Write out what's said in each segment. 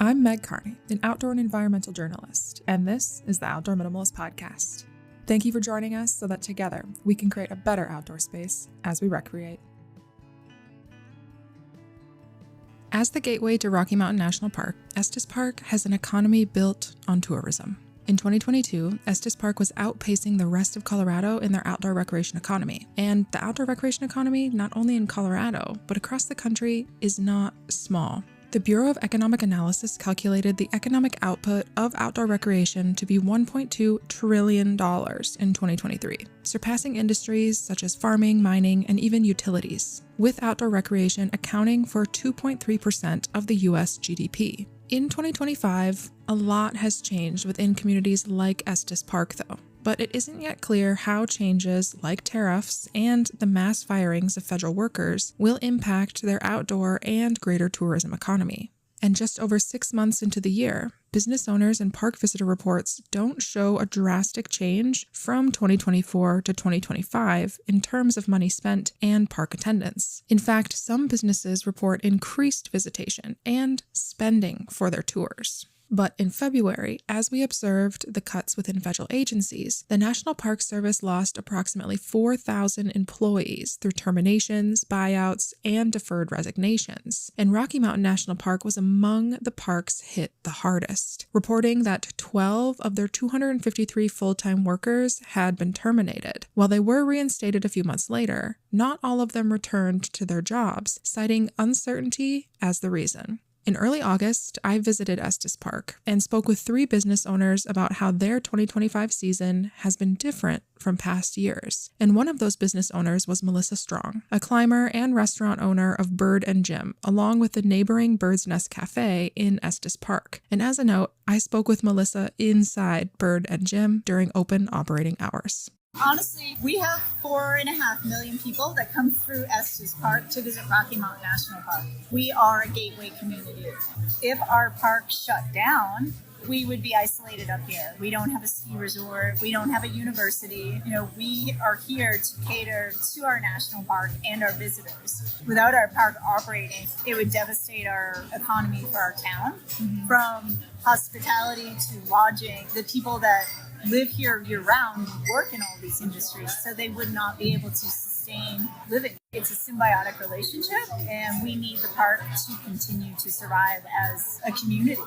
I'm Meg Carney, an outdoor and environmental journalist, and this is the Outdoor Minimalist Podcast. Thank you for joining us so that together we can create a better outdoor space as we recreate. As the gateway to Rocky Mountain National Park, Estes Park has an economy built on tourism. In 2022, Estes Park was outpacing the rest of Colorado in their outdoor recreation economy. And the outdoor recreation economy, not only in Colorado, but across the country, is not small. The Bureau of Economic Analysis calculated the economic output of outdoor recreation to be $1.2 trillion in 2023, surpassing industries such as farming, mining, and even utilities, with outdoor recreation accounting for 2.3% of the U.S. GDP. In 2025, a lot has changed within communities like Estes Park, though. But it isn't yet clear how changes like tariffs and the mass firings of federal workers will impact their outdoor and greater tourism economy. And just over 6 months into the year, business owners and park visitor reports don't show a drastic change from 2024 to 2025 in terms of money spent and park attendance. In fact, some businesses report increased visitation and spending for their tours. But in February, as we observed the cuts within federal agencies, the National Park Service lost approximately 4,000 employees through terminations, buyouts, and deferred resignations. And Rocky Mountain National Park was among the parks hit the hardest, reporting that 12 of their 253 full-time workers had been terminated. While they were reinstated a few months later, not all of them returned to their jobs, citing uncertainty as the reason. In early August, I visited Estes Park and spoke with 3 business owners about how their 2025 season has been different from past years. And one of those business owners was Melissa Strong, a climber and restaurant owner of Bird and Gym, along with the neighboring Bird's Nest Cafe in Estes Park. And as a note, I spoke with Melissa inside Bird and Gym during open operating hours. Honestly, we have 4.5 million people that come through Estes Park to visit Rocky Mountain National Park. We are a gateway community. If our park shut down, we would be isolated up here. We don't have a ski resort. We don't have a university. We are here to cater to our national park and our visitors. Without our park operating, it would devastate our economy for our town. From hospitality to lodging, the people that live here year-round work in all these industries, so they would not be able to sustain living. It's a symbiotic relationship, and we need the park to continue to survive as a community,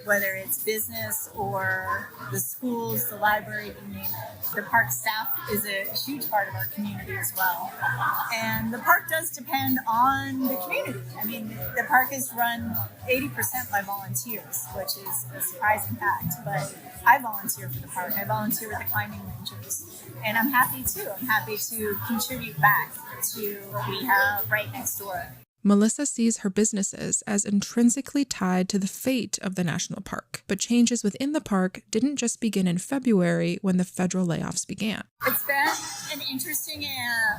whether it's business or the schools, the library, you name it. The park staff is a huge part of our community as well. And the park does depend on the community. I mean, the park is run 80% by volunteers, which is a surprising fact. But I volunteer for the park. I volunteer with the climbing rangers. And I'm happy too. I'm happy to contribute back to what we have right next door. Melissa sees her businesses as intrinsically tied to the fate of the national park, but changes within the park didn't just begin in February when the federal layoffs began. It's been an interesting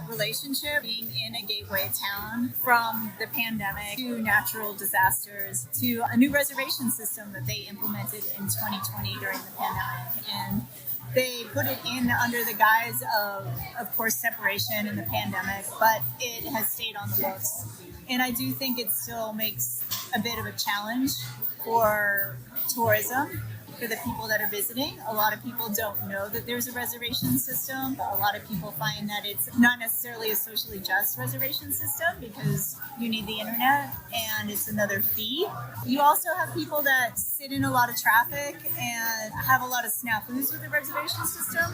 relationship being in a gateway town, from the pandemic to natural disasters to a new reservation system that they implemented in 2020 during the pandemic. And they put it in under the guise of course, separation in the pandemic, but it has stayed on the books. And I do think it still makes a bit of a challenge for tourism, for the people that are visiting. A lot of people don't know that there's a reservation system. A lot of people find that it's not necessarily a socially just reservation system because you need the internet and it's another fee. You also have people that sit in a lot of traffic and have a lot of snafus with the reservation system.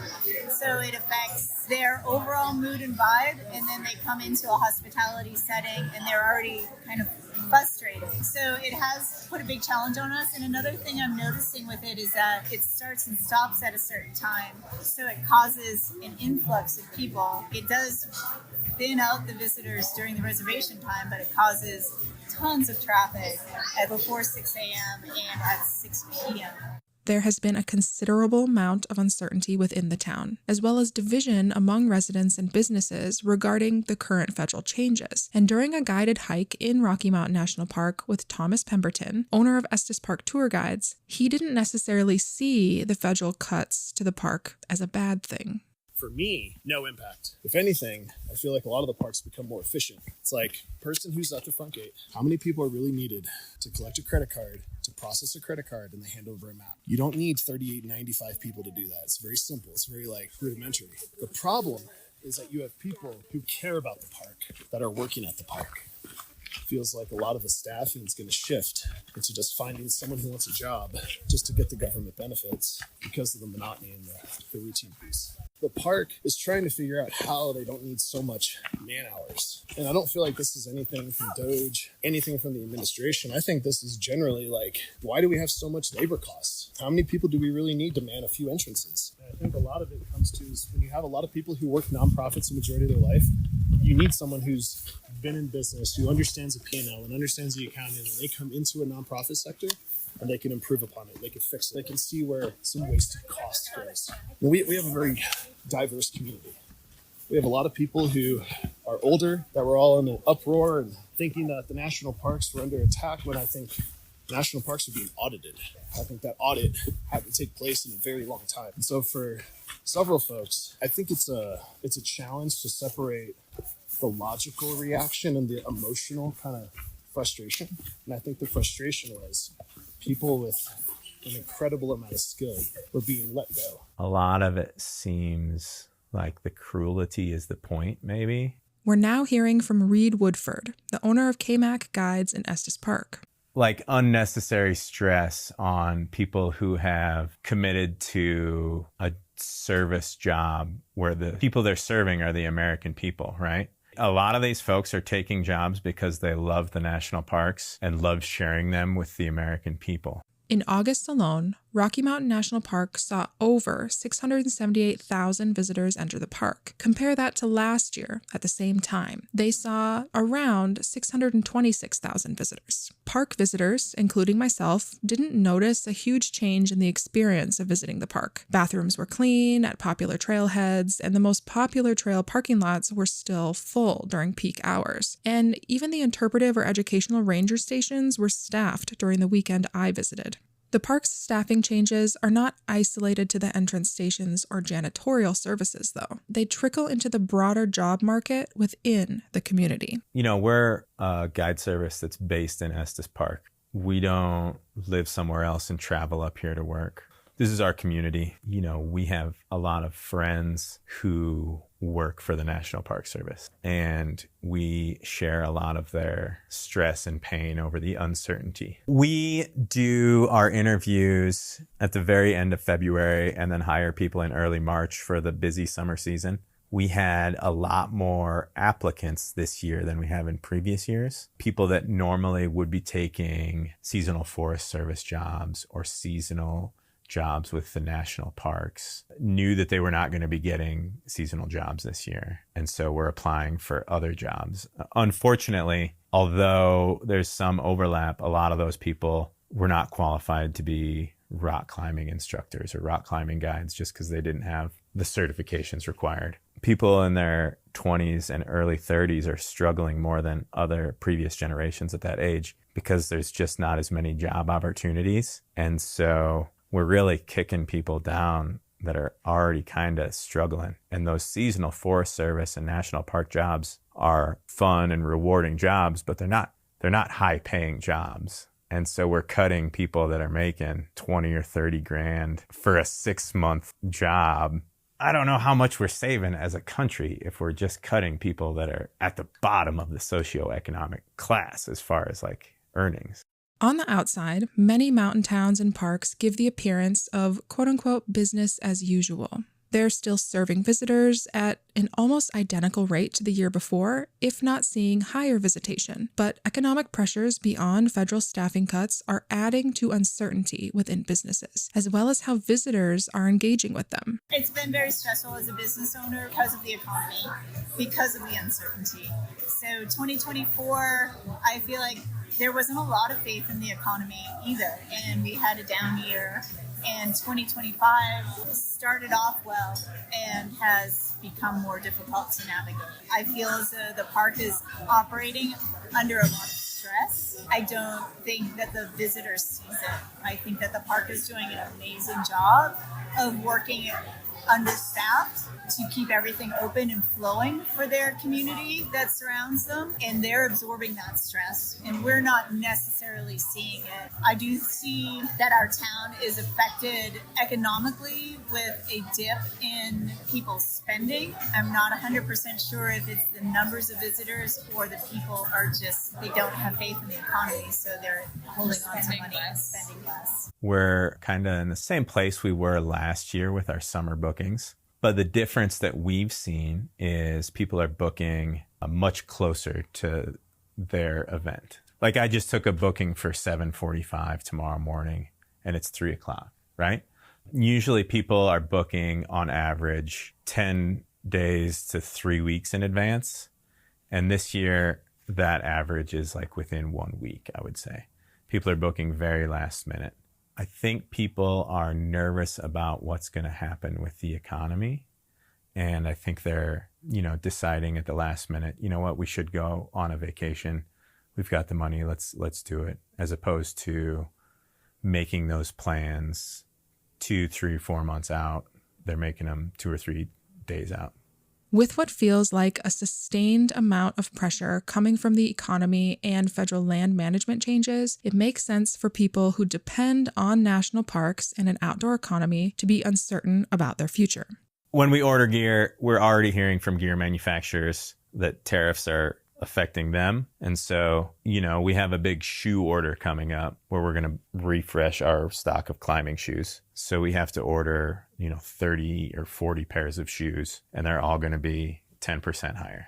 So it affects their overall mood and vibe, and then they come into a hospitality setting and they're already kind of frustrating. So it has put a big challenge on us. And another thing I'm noticing with it is that it starts and stops at a certain time. So it causes an influx of people. It does thin out the visitors during the reservation time, but it causes tons of traffic at before 6 a.m. and at 6 p.m. There has been a considerable amount of uncertainty within the town, as well as division among residents and businesses regarding the current federal changes. And during a guided hike in Rocky Mountain National Park with Thomas Pemberton, owner of Estes Park Tour Guides, he didn't necessarily see the federal cuts to the park as a bad thing. For me, no impact. If anything, I feel like a lot of the parks become more efficient. It's like, person who's at the front gate, how many people are really needed to collect a credit card, to process a credit card, and they hand over a map? You don't need 3895 people to do that. It's very simple. It's very rudimentary. The problem is that you have people who care about the park that are working at the park. Feels like a lot of the staffing is going to shift into just finding someone who wants a job just to get the government benefits because of the monotony and the routine piece. The park is trying to figure out how they don't need so much man hours. And I don't feel like this is anything from Doge, anything from the administration. I think this is generally why do we have so much labor costs? How many people do we really need to man a few entrances? And I think a lot of it comes to is when you have a lot of people who work nonprofits the majority of their life, you need someone who's been in business, who understands the P&L and understands the accounting, and they come into a nonprofit sector and they can improve upon it. They can fix it. They can see where some wasted cost goes. We have a very diverse community. We have a lot of people who are older, that were all in an uproar and thinking that the national parks were under attack when I think national parks are being audited. I think that audit had to take place in a very long time. And so for several folks, I think it's a challenge to separate the logical reaction and the emotional kind of frustration. And I think the frustration was people with an incredible amount of skill were being let go. A lot of it seems like the cruelty is the point, maybe. We're now hearing from Reed Woodford, the owner of KMAC Guides in Estes Park. Like unnecessary stress on people who have committed to a service job where the people they're serving are the American people, right? A lot of these folks are taking jobs because they love the national parks and love sharing them with the American people. In August alone, Rocky Mountain National Park saw over 678,000 visitors enter the park. Compare that to last year at the same time. They saw around 626,000 visitors. Park visitors, including myself, didn't notice a huge change in the experience of visiting the park. Bathrooms were clean at popular trailheads, and the most popular trail parking lots were still full during peak hours. And even the interpretive or educational ranger stations were staffed during the weekend I visited. The park's staffing changes are not isolated to the entrance stations or janitorial services, though. They trickle into the broader job market within the community. You know, we're a guide service that's based in Estes Park. We don't live somewhere else and travel up here to work. This is our community. You know, we have a lot of friends who work for the National Park Service, and we share a lot of their stress and pain over the uncertainty. We do our interviews at the very end of February and then hire people in early March for the busy summer season. We had a lot more applicants this year than we have in previous years. People that normally would be taking seasonal Forest Service jobs or seasonal jobs with the national parks knew that they were not going to be getting seasonal jobs this year. And so we're applying for other jobs. Unfortunately, although there's some overlap, a lot of those people were not qualified to be rock climbing instructors or rock climbing guides just because they didn't have the certifications required. People in their 20s and early 30s are struggling more than other previous generations at that age because there's just not as many job opportunities. And so we're really kicking people down that are already kind of struggling. And those seasonal Forest Service and national park jobs are fun and rewarding jobs, but they're not high paying jobs. And so we're cutting people that are making 20 or 30 grand for a 6-month job. I don't know how much we're saving as a country if we're just cutting people that are at the bottom of the socioeconomic class as far as earnings. On the outside, many mountain towns and parks give the appearance of quote-unquote business as usual. They're still serving visitors at an almost identical rate to the year before, if not seeing higher visitation. But economic pressures beyond federal staffing cuts are adding to uncertainty within businesses, as well as how visitors are engaging with them. It's been very stressful as a business owner because of the economy, because of the uncertainty. So 2024, I feel like there wasn't a lot of faith in the economy either, and we had a down year. And 2025 started off well and has become more difficult to navigate. I feel as though the park is operating under a lot of stress. I don't think that the visitor sees it. I think that the park is doing an amazing job of working understaffed to keep everything open and flowing for their community that surrounds them, and they're absorbing that stress, and we're not necessarily seeing it. I do see that our town is affected economically with a dip in people's spending. I'm not 100% sure if it's the numbers of visitors or the people are just, they don't have faith in the economy, so they're holding on to money and spending less. We're kind of in the same place we were last year with our summer bookings. But the difference that we've seen is people are booking much closer to their event. Like I just took a booking for 7:45 tomorrow morning and it's 3:00, right? Usually people are booking on average 10 days to 3 weeks in advance. And this year that average is like within 1 week, I would say. People are booking very last minute. I think people are nervous about what's going to happen with the economy. And I think they're, deciding at the last minute, you know what, we should go on a vacation. We've got the money. Let's do it. As opposed to making those plans 2, 3, 4 months out. They're making them 2 or 3 days out. With what feels like a sustained amount of pressure coming from the economy and federal land management changes, it makes sense for people who depend on national parks and an outdoor economy to be uncertain about their future. When we order gear, we're already hearing from gear manufacturers that tariffs are affecting them. And so, we have a big shoe order coming up where we're going to refresh our stock of climbing shoes. So we have to order, 30 or 40 pairs of shoes, and they're all going to be 10% higher.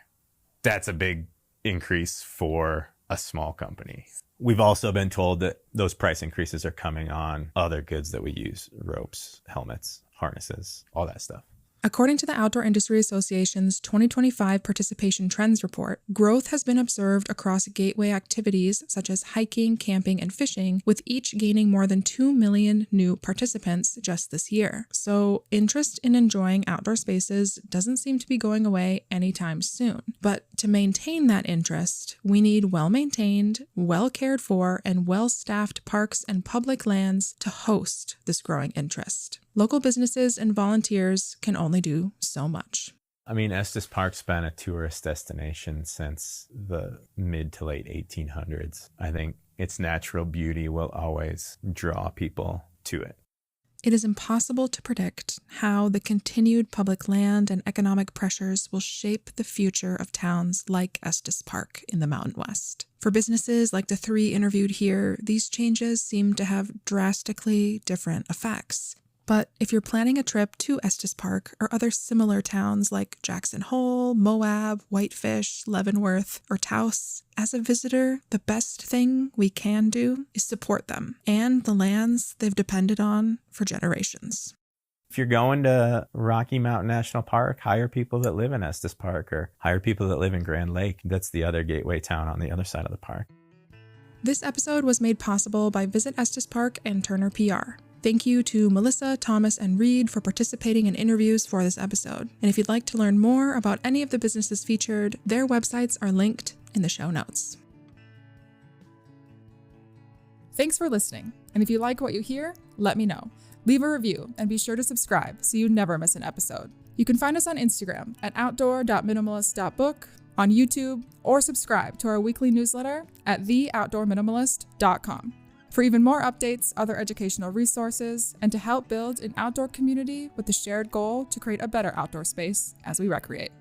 That's a big increase for a small company. We've also been told that those price increases are coming on other goods that we use, ropes, helmets, harnesses, all that stuff. According to the Outdoor Industry Association's 2025 Participation Trends Report, growth has been observed across gateway activities such as hiking, camping, and fishing, with each gaining more than 2 million new participants just this year. So interest in enjoying outdoor spaces doesn't seem to be going away anytime soon. But to maintain that interest, we need well-maintained, well-cared for, and well-staffed parks and public lands to host this growing interest. Local businesses and volunteers can only do so much. I mean, Estes Park's been a tourist destination since the mid to late 1800s. I think its natural beauty will always draw people to it. It is impossible to predict how the continued public land and economic pressures will shape the future of towns like Estes Park in the Mountain West. For businesses like the 3 interviewed here, these changes seem to have drastically different effects. But if you're planning a trip to Estes Park or other similar towns like Jackson Hole, Moab, Whitefish, Leavenworth, or Taos, as a visitor, the best thing we can do is support them and the lands they've depended on for generations. If you're going to Rocky Mountain National Park, hire people that live in Estes Park or hire people that live in Grand Lake. That's the other gateway town on the other side of the park. This episode was made possible by Visit Estes Park and Turner PR. Thank you to Melissa, Thomas, and Reed for participating in interviews for this episode. And if you'd like to learn more about any of the businesses featured, their websites are linked in the show notes. Thanks for listening. And if you like what you hear, let me know. Leave a review and be sure to subscribe so you never miss an episode. You can find us on Instagram at outdoor.minimalist.book, on YouTube, or subscribe to our weekly newsletter at theoutdoorminimalist.com. For even more updates, other educational resources, and to help build an outdoor community with the shared goal to create a better outdoor space as we recreate.